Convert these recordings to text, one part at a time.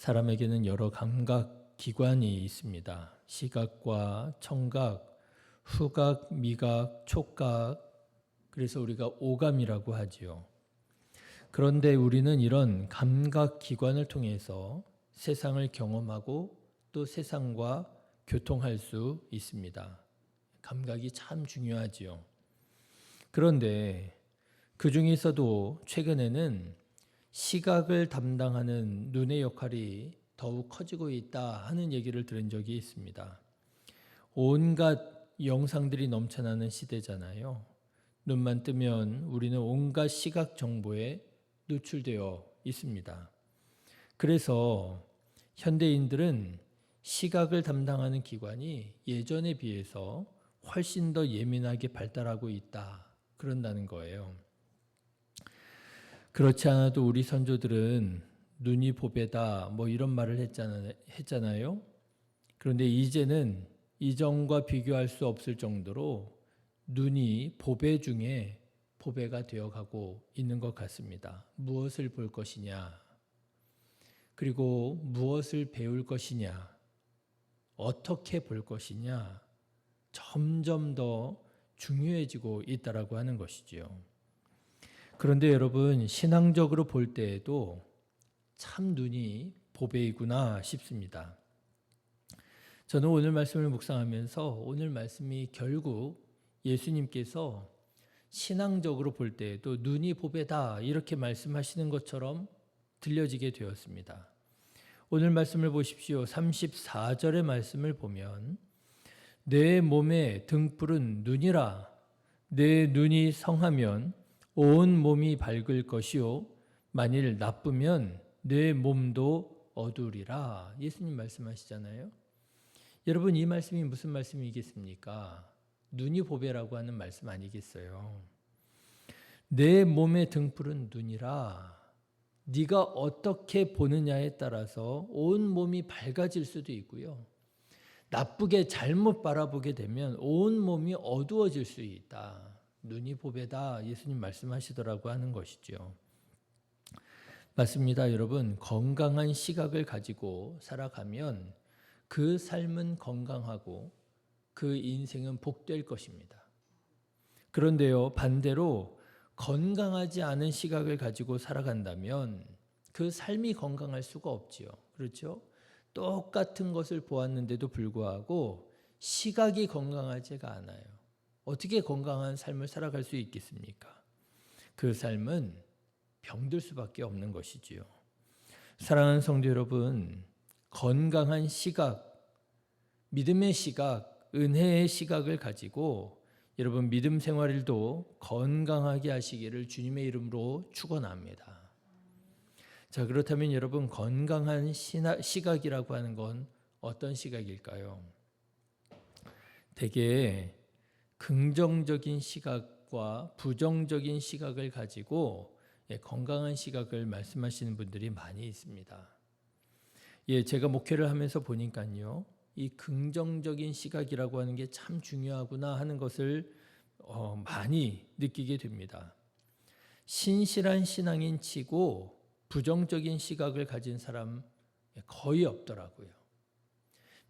사람에게는 여러 감각 기관이 있습니다. 시각과 청각, 후각, 미각, 촉각, 그래서 우리가 오감이라고 하지요. 그런데 우리는 이런 감각 기관을 통해서 세상을 경험하고 또 세상과 교통할 수 있습니다. 감각이 참 중요하지요. 그런데 그 중에서도 최근에는 시각을 담당하는 눈의 역할이 더욱 커지고 있다 하는 얘기를 들은 적이 있습니다. 온갖 영상들이 넘쳐나는 시대잖아요. 눈만 뜨면 우리는 온갖 시각 정보에 노출되어 있습니다. 그래서 현대인들은 시각을 담당하는 기관이 예전에 비해서 훨씬 더 예민하게 발달하고 있다. 그런다는 거예요. 그렇지 않아도 우리 선조들은 눈이 보배다 뭐 이런 말을 했잖아요. 그런데 이제는 이전과 비교할 수 없을 정도로 눈이 보배 중에 보배가 되어가고 있는 것 같습니다. 무엇을 볼 것이냐, 그리고 무엇을 배울 것이냐, 어떻게 볼 것이냐, 점점 더 중요해지고 있다라고 하는 것이지요. 그런데 여러분, 신앙적으로 볼 때에도 참 눈이 보배이구나 싶습니다. 저는 오늘 말씀을 묵상하면서 오늘 말씀이 결국 예수님께서 신앙적으로 볼 때에도 눈이 보배다 이렇게 말씀하시는 것처럼 들려지게 되었습니다. 오늘 말씀을 보십시오. 34절의 말씀을 보면 내 몸의 등불은 눈이라. 내 눈이 성하면 온 몸이 밝을 것이요 만일 나쁘면 내 몸도 어두우리라. 예수님 말씀하시잖아요. 여러분, 이 말씀이 무슨 말씀이겠습니까? 눈이 보배라고 하는 말씀 아니겠어요? 내 몸의 등불은 눈이라. 네가 어떻게 보느냐에 따라서 온 몸이 밝아질 수도 있고요. 나쁘게 잘못 바라보게 되면 온 몸이 어두워질 수 있다. 눈이 보배다. 예수님 말씀하시더라고 하는 것이죠. 맞습니다, 여러분. 건강한 시각을 가지고 살아가면 그 삶은 건강하고 그 인생은 복될 것입니다. 그런데요, 반대로 건강하지 않은 시각을 가지고 살아간다면 그 삶이 건강할 수가 없지요. 그렇죠? 똑같은 것을 보았는데도 불구하고 시각이 건강하지가 않아요. 어떻게 건강한 삶을 살아갈 수 있겠습니까? 그 삶은 병들 수밖에 없는 것이지요. 사랑하는 성도 여러분, 건강한 시각, 믿음의 시각, 은혜의 시각을 가지고 여러분 믿음 생활일도 건강하게 하시기를 주님의 이름으로 축원합니다. 자, 그렇다면 여러분 건강한 시각이라고 하는 건 어떤 시각일까요? 대개 긍정적인 시각과 부정적인 시각을 가지고 건강한 시각을 말씀하시는 분들이 많이 있습니다. 제가 목회를 하면서 보니까요, 이 긍정적인 시각이라고 하는 게 참 중요하구나 하는 것을 많이 느끼게 됩니다. 신실한 신앙인 치고 부정적인 시각을 가진 사람 거의 없더라고요.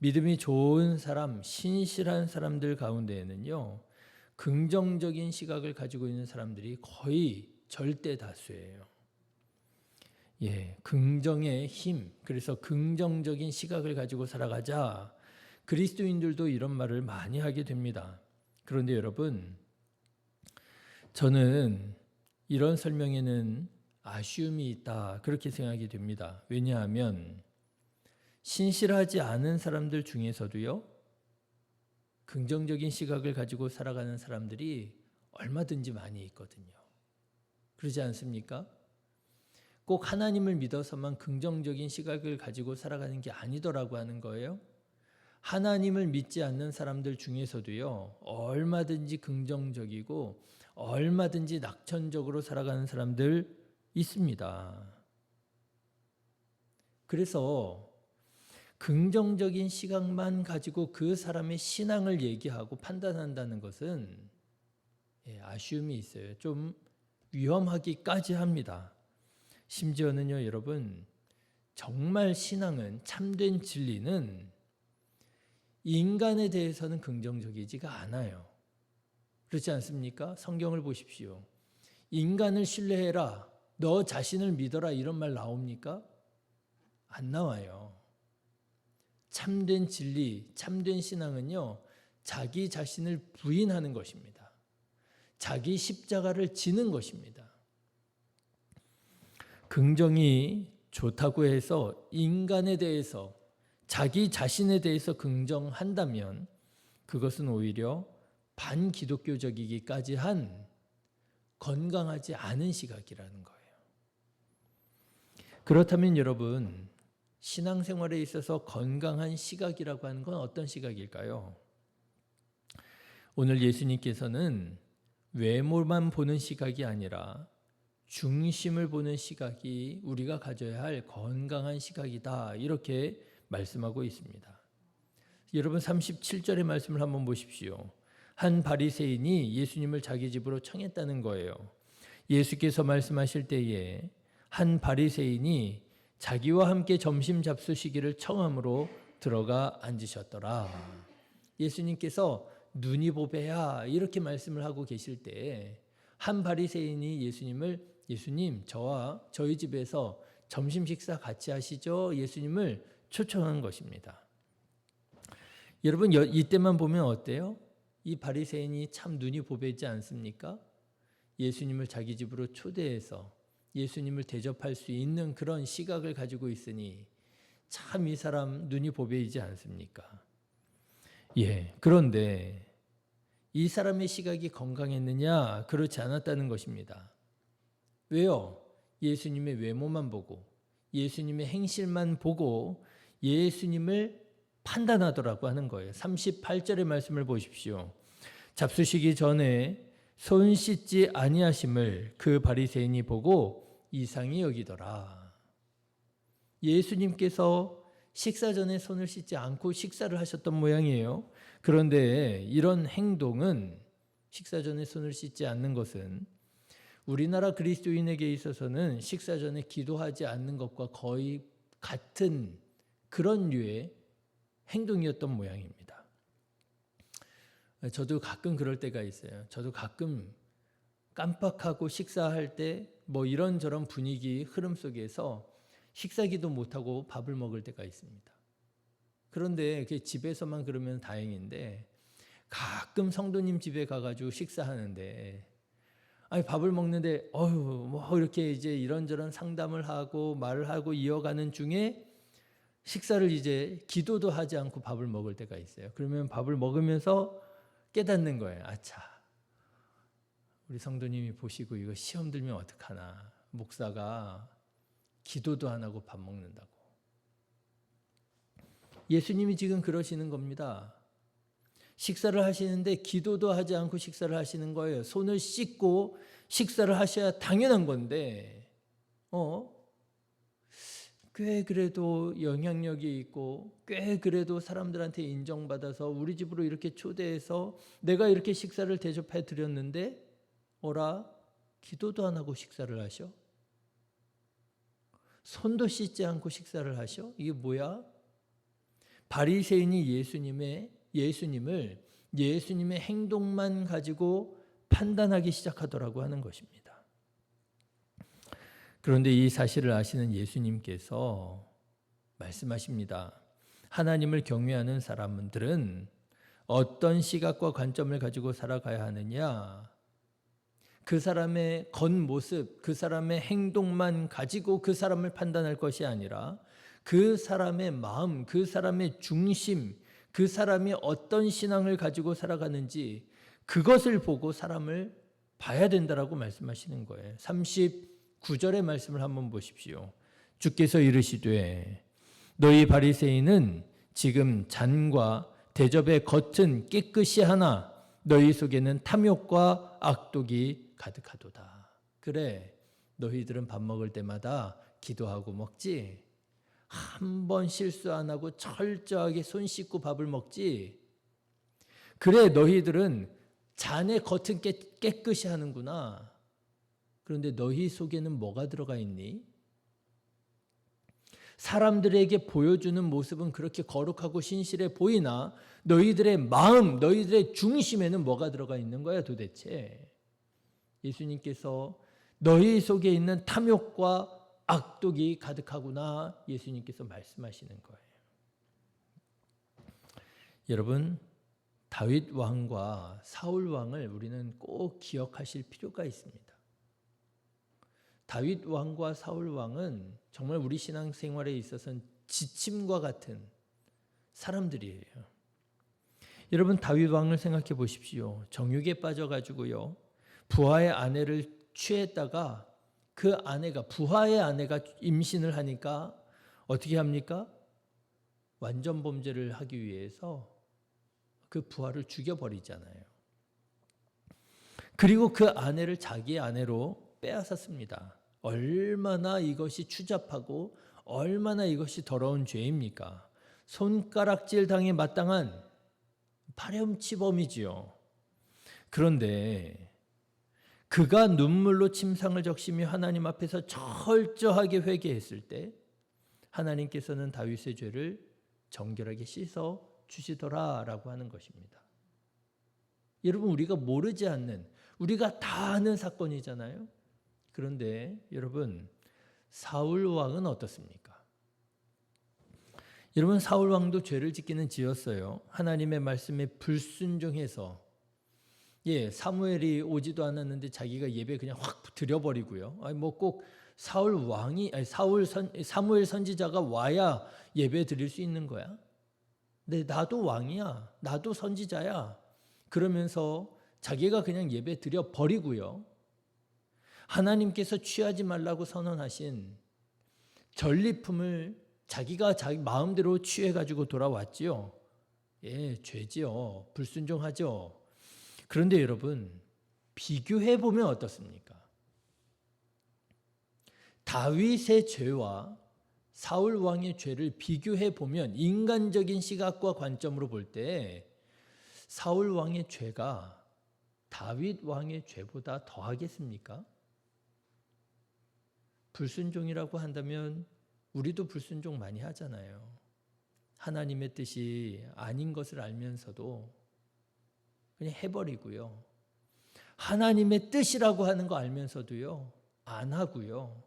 믿음이 좋은 사람, 신실한 사람들 가운데에는요, 긍정적인 시각을 가지고 있는 사람들이 거의 절대 다수예요. 긍정의 힘, 그래서 긍정적인 시각을 가지고 살아가자. 그리스도인들도 이런 말을 많이 하게 됩니다. 그런데 여러분, 저는 이런 설명에는 아쉬움이 있다 그렇게 생각이 됩니다. 왜냐하면 신실하지 않은 사람들 중에서도요, 긍정적인 시각을 가지고 살아가는 사람들이 얼마든지 많이 있거든요. 그러지 않습니까? 꼭 하나님을 믿어서만 긍정적인 시각을 가지고 살아가는 게 아니더라고 하는 거예요. 하나님을 믿지 않는 사람들 중에서도요, 얼마든지 긍정적이고 얼마든지 낙천적으로 살아가는 사람들 있습니다. 그래서 긍정적인 시각만 가지고 그 사람의 신앙을 얘기하고 판단한다는 것은 아쉬움이 있어요. 좀 위험하기까지 합니다. 심지어는요, 여러분, 정말 신앙은, 참된 진리는 인간에 대해서는 긍정적이지가 않아요. 그렇지 않습니까? 성경을 보십시오. 인간을 신뢰해라, 너 자신을 믿어라, 이런 말 나옵니까? 안 나와요. 참된 진리, 참된 신앙은요, 자기 자신을 부인하는 것입니다. 자기 십자가를 지는 것입니다. 긍정이 좋다고 해서 인간에 대해서, 자기 자신에 대해서 긍정한다면 그것은 오히려 반기독교적이기까지 한 건강하지 않은 시각이라는 거예요. 그렇다면 여러분, 신앙생활에 있어서 건강한 시각이라고 하는 건 어떤 시각일까요? 오늘 예수님께서는 외모만 보는 시각이 아니라 중심을 보는 시각이 우리가 가져야 할 건강한 시각이다, 이렇게 말씀하고 있습니다. 여러분 37절의 말씀을 한번 보십시오. 한 바리새인이 예수님을 자기 집으로 청했다는 거예요. 예수께서 말씀하실 때에 한 바리새인이 자기와 함께 점심 잡수시기를 청함으로 들어가 앉으셨더라. 예수님께서 눈이 보배야, 이렇게 말씀을 하고 계실 때에 한 바리새인이 예수님, 저와 저희 집에서 점심 식사 같이 하시죠? 예수님을 초청한 것입니다. 여러분, 이때만 보면 어때요? 이 바리새인이 참 눈이 보배지 않습니까? 예수님을 자기 집으로 초대해서 예수님을 대접할 수 있는 그런 시각을 가지고 있으니 참 이 사람 눈이 보배이지 않습니까? 예, 그런데 이 사람의 시각이 건강했느냐? 그렇지 않았다는 것입니다. 왜요? 예수님의 외모만 보고 예수님의 행실만 보고 예수님을 판단하더라고 하는 거예요. 38절의 말씀을 보십시오. 잡수시기 전에 손 씻지 아니하심을 그 바리새인이 보고 이상히 여기더라. 예수님께서 식사 전에 손을 씻지 않고 식사를 하셨던 모양이에요. 그런데 이런 행동은, 식사 전에 손을 씻지 않는 것은 우리나라 그리스도인에게 있어서는 식사 전에 기도하지 않는 것과 거의 같은 그런 류의 행동이었던 모양입니다. 저도 가끔 그럴 때가 있어요. 저도 가끔 깜빡하고 식사할 때 뭐 이런저런 분위기 흐름 속에서 식사기도 못하고 밥을 먹을 때가 있습니다. 그런데 집에서만 그러면 다행인데 가끔 성도님 집에 가가지고 식사하는데, 아니 밥을 먹는데 뭐 이렇게 이제 이런저런 상담을 하고 말을 하고 이어가는 중에 식사를 이제 기도도 하지 않고 밥을 먹을 때가 있어요. 그러면 밥을 먹으면서 깨닫는 거예요. 아차, 우리 성도님이 보시고 이거 시험 들면 어떡하나. 목사가 기도도 안 하고 밥 먹는다고. 예수님이 지금 그러시는 겁니다. 식사를 하시는데 기도도 하지 않고 식사를 하시는 거예요. 손을 씻고 식사를 하셔야 당연한 건데, 꽤 그래도 영향력이 있고 꽤 그래도 사람들한테 인정받아서 우리 집으로 이렇게 초대해서 내가 이렇게 식사를 대접해 드렸는데 어라? 기도도 안 하고 식사를 하셔? 손도 씻지 않고 식사를 하셔? 이게 뭐야? 바리새인이 예수님을 예수님의 행동만 가지고 판단하기 시작하더라고 하는 것입니다. 그런데 이 사실을 아시는 예수님께서 말씀하십니다. 하나님을 경외하는 사람들은 어떤 시각과 관점을 가지고 살아가야 하느냐? 그 사람의 겉모습, 그 사람의 행동만 가지고 그 사람을 판단할 것이 아니라 그 사람의 마음, 그 사람의 중심, 그 사람이 어떤 신앙을 가지고 살아가는지 그것을 보고 사람을 봐야 된다라고 말씀하시는 거예요. 39절의 말씀을 한번 보십시오. 주께서 이르시되 너희 바리새인은 지금 잔과 대접의 겉은 깨끗이 하나 너희 속에는 탐욕과 악독이 가득하도다. 그래, 너희들은 밥 먹을 때마다 기도하고 먹지, 한 번 실수 안 하고 철저하게 손 씻고 밥을 먹지. 그래, 너희들은 잔의 겉은 깨끗이 하는구나. 그런데 너희 속에는 뭐가 들어가 있니? 사람들에게 보여주는 모습은 그렇게 거룩하고 신실해 보이나 너희들의 마음, 너희들의 중심에는 뭐가 들어가 있는 거야 도대체? 예수님께서 너희 속에 있는 탐욕과 악독이 가득하구나 예수님께서 말씀하시는 거예요. 여러분, 다윗 왕과 사울 왕을 우리는 꼭 기억하실 필요가 있습니다. 다윗 왕과 사울 왕은 정말 우리 신앙생활에 있어서는 지침과 같은 사람들이에요. 여러분, 다윗 왕을 생각해 보십시오. 정욕에 빠져가지고요, 부하의 아내를 취했다가 그 아내가, 부하의 아내가 임신을 하니까 어떻게 합니까? 완전 범죄를 하기 위해서 그 부하를 죽여버리잖아요. 그리고 그 아내를 자기의 아내로 빼앗았습니다. 얼마나 이것이 추잡하고 얼마나 이것이 더러운 죄입니까? 손가락질 당에 마땅한 파렴치범이지요. 그런데 그가 눈물로 침상을 적시며 하나님 앞에서 철저하게 회개했을 때 하나님께서는 다윗의 죄를 정결하게 씻어 주시더라라고 하는 것입니다. 여러분, 우리가 모르지 않는, 우리가 다 아는 사건이잖아요. 그런데 여러분, 사울 왕은 어떻습니까? 여러분, 사울 왕도 죄를 짓기는 지었어요. 하나님의 말씀에 불순종해서, 사무엘이 오지도 않았는데 자기가 예배 그냥 확 드려버리고요. 뭐 꼭 사울 왕이, 사무엘 선지자가 와야 예배 드릴 수 있는 거야? 네, 나도 왕이야, 나도 선지자야. 그러면서 자기가 그냥 예배 드려 버리고요. 하나님께서 취하지 말라고 선언하신 전리품을 자기가 자기 마음대로 취해가지고 돌아왔지요. 죄지요. 불순종하죠. 그런데 여러분, 비교해 보면 어떻습니까? 다윗의 죄와 사울 왕의 죄를 비교해 보면 인간적인 시각과 관점으로 볼 때 사울 왕의 죄가 다윗 왕의 죄보다 더하겠습니까? 불순종이라고 한다면 우리도 불순종 많이 하잖아요. 하나님의 뜻이 아닌 것을 알면서도 그냥 해버리고요. 하나님의 뜻이라고 하는 거 알면서도요, 안 하고요.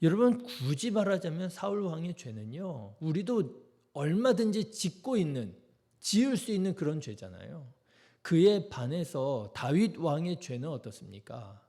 여러분, 굳이 말하자면 사울 왕의 죄는요, 우리도 얼마든지 짓고 있는, 지을 수 있는 그런 죄잖아요. 그에 반해서 다윗 왕의 죄는 어떻습니까?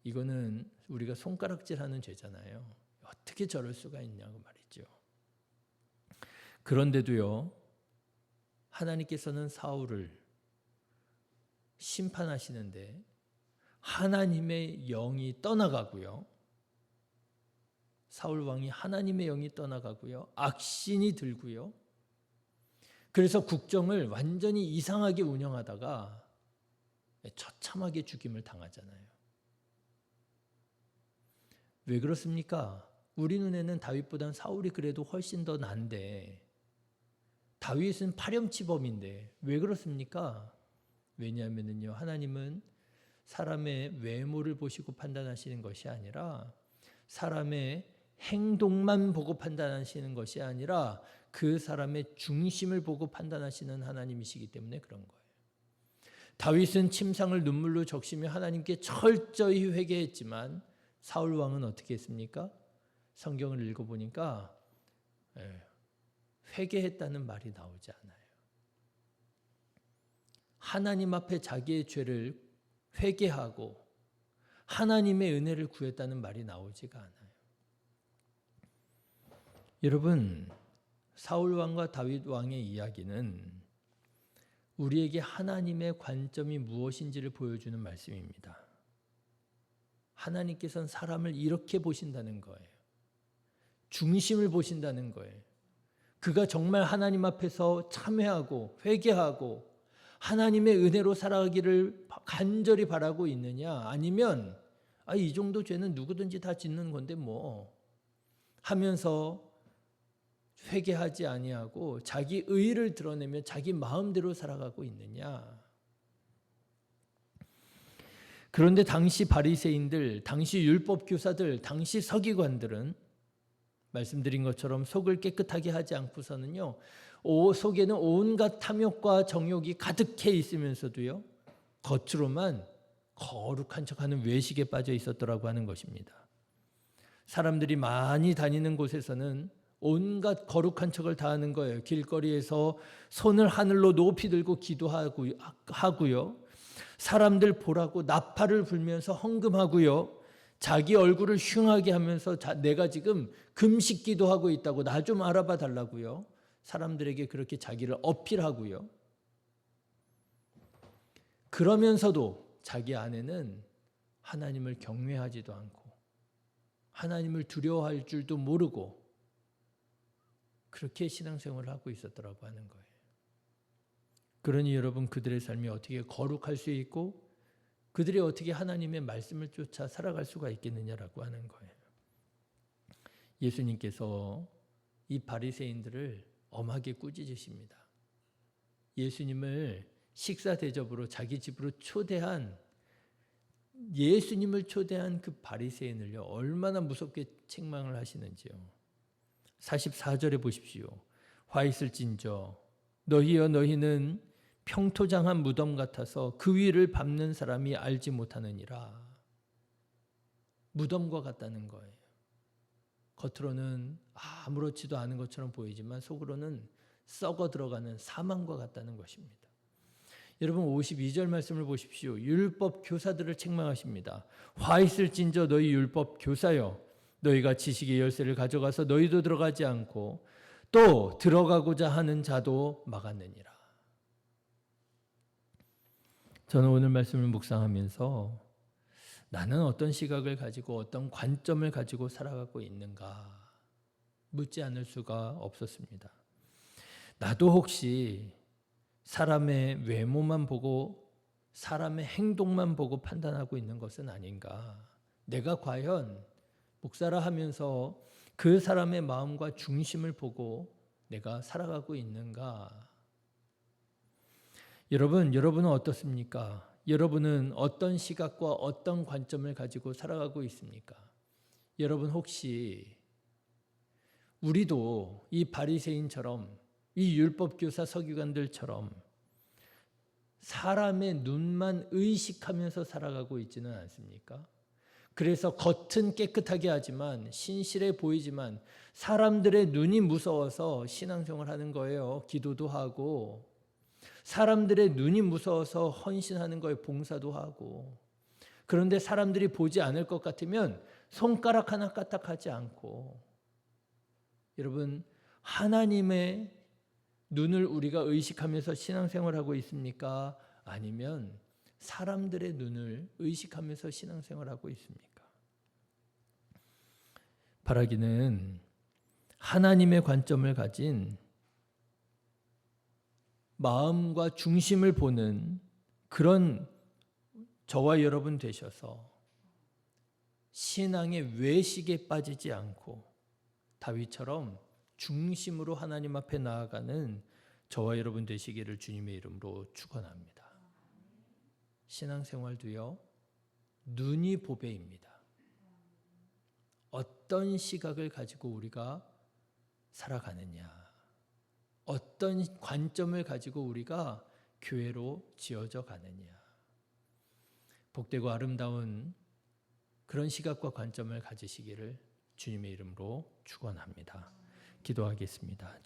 이거는 우리가 손가락질하는 죄잖아요. 어떻게 저럴 수가 있냐고 말이죠. 그런데도요, 하나님께서는 사울을 심판하시는데 하나님의 영이 떠나가고요. 사울 왕이 하나님의 영이 떠나가고요. 악신이 들고요. 그래서 국정을 완전히 이상하게 운영하다가 처참하게 죽임을 당하잖아요. 왜 그렇습니까? 우리 눈에는 다윗보다는 사울이 그래도 훨씬 더 난데 다윗은 파렴치범인데 왜 그렇습니까? 왜냐하면요, 하나님은 사람의 외모를 보시고 판단하시는 것이 아니라 사람의 행동만 보고 판단하시는 것이 아니라 그 사람의 중심을 보고 판단하시는 하나님이시기 때문에 그런 거예요. 다윗은 침상을 눈물로 적시며 하나님께 철저히 회개했지만 사울 왕은 어떻게 했습니까? 성경을 읽어보니까 회개했다는 말이 나오지 않아요. 하나님 앞에 자기의 죄를 회개하고 하나님의 은혜를 구했다는 말이 나오지가 않아요. 여러분, 사울 왕과 다윗 왕의 이야기는 우리에게 하나님의 관점이 무엇인지를 보여주는 말씀입니다. 하나님께서는 사람을 이렇게 보신다는 거예요. 중심을 보신다는 거예요. 그가 정말 하나님 앞에서 참회하고 회개하고 하나님의 은혜로 살아가기를 간절히 바라고 있느냐, 아니면 이 정도 죄는 누구든지 다 짓는 건데 뭐 하면서 회개하지 아니하고 자기 의를 드러내며 자기 마음대로 살아가고 있느냐. 그런데 당시 바리새인들, 당시 율법 교사들, 당시 서기관들은 말씀드린 것처럼 속을 깨끗하게 하지 않고서는요, 속에는 온갖 탐욕과 정욕이 가득해 있으면서도요, 겉으로만 거룩한 척하는 외식에 빠져 있었더라고 하는 것입니다. 사람들이 많이 다니는 곳에서는 온갖 거룩한 척을 다 하는 거예요. 길거리에서 손을 하늘로 높이 들고 기도하고요. 사람들 보라고 나팔을 불면서 헌금하고요. 자기 얼굴을 흉하게 하면서 내가 지금 금식 기도하고 있다고 나 좀 알아봐 달라고요. 사람들에게 그렇게 자기를 어필하고요. 그러면서도 자기 안에는 하나님을 경외하지도 않고 하나님을 두려워할 줄도 모르고 그렇게 신앙생활을 하고 있었더라고 하는 거예요. 그러니 여러분, 그들의 삶이 어떻게 거룩할 수 있고 그들이 어떻게 하나님의 말씀을 쫓아 살아갈 수가 있겠느냐라고 하는 거예요. 예수님께서 이 바리새인들을 엄하게 꾸짖으십니다. 예수님을 식사 대접으로 자기 집으로 예수님을 초대한 그 바리새인을요, 얼마나 무섭게 책망을 하시는지요. 44절에 보십시오. 화 있을진저 너희여 너희는 평토장한 무덤 같아서 그 위를 밟는 사람이 알지 못하느니라. 무덤과 같다는 거예요. 겉으로는 아무렇지도 않은 것처럼 보이지만 속으로는 썩어 들어가는 사망과 같다는 것입니다. 여러분, 52절 말씀을 보십시오. 율법 교사들을 책망하십니다. 화 있을진저 너희 율법 교사여 너희가 지식의 열쇠를 가져가서 너희도 들어가지 않고 또 들어가고자 하는 자도 막았느니라. 저는 오늘 말씀을 묵상하면서 나는 어떤 시각을 가지고 어떤 관점을 가지고 살아가고 있는가 묻지 않을 수가 없었습니다. 나도 혹시 사람의 외모만 보고 사람의 행동만 보고 판단하고 있는 것은 아닌가? 내가 과연 목사라 하면서 그 사람의 마음과 중심을 보고 내가 살아가고 있는가? 여러분은 어떻습니까? 여러분은 어떤 시각과 어떤 관점을 가지고 살아가고 있습니까? 여러분 혹시 우리도 이 바리새인처럼 이 율법교사 서기관들처럼 사람의 눈만 의식하면서 살아가고 있지는 않습니까? 그래서 겉은 깨끗하게 하지만 신실해 보이지만 사람들의 눈이 무서워서 신앙생활하는 거예요. 기도도 하고 사람들의 눈이 무서워서 헌신하는 거예요. 봉사도 하고. 그런데 사람들이 보지 않을 것 같으면 손가락 하나 까딱하지 않고. 여러분, 하나님의 눈을 우리가 의식하면서 신앙생활하고 있습니까? 아니면 사람들의 눈을 의식하면서 신앙생활하고 있습니까? 바라기는 하나님의 관점을 가진 마음과 중심을 보는 그런 저와 여러분 되셔서 신앙의 외식에 빠지지 않고 다윗처럼 중심으로 하나님 앞에 나아가는 저와 여러분 되시기를 주님의 이름으로 축원합니다. 신앙생활도요, 눈이 보배입니다. 어떤 시각을 가지고 우리가 살아가느냐, 어떤 관점을 가지고 우리가 교회로 지어져 가느냐. 복되고 아름다운 그런 시각과 관점을 가지시기를 주님의 이름으로 축원합니다. 기도하겠습니다.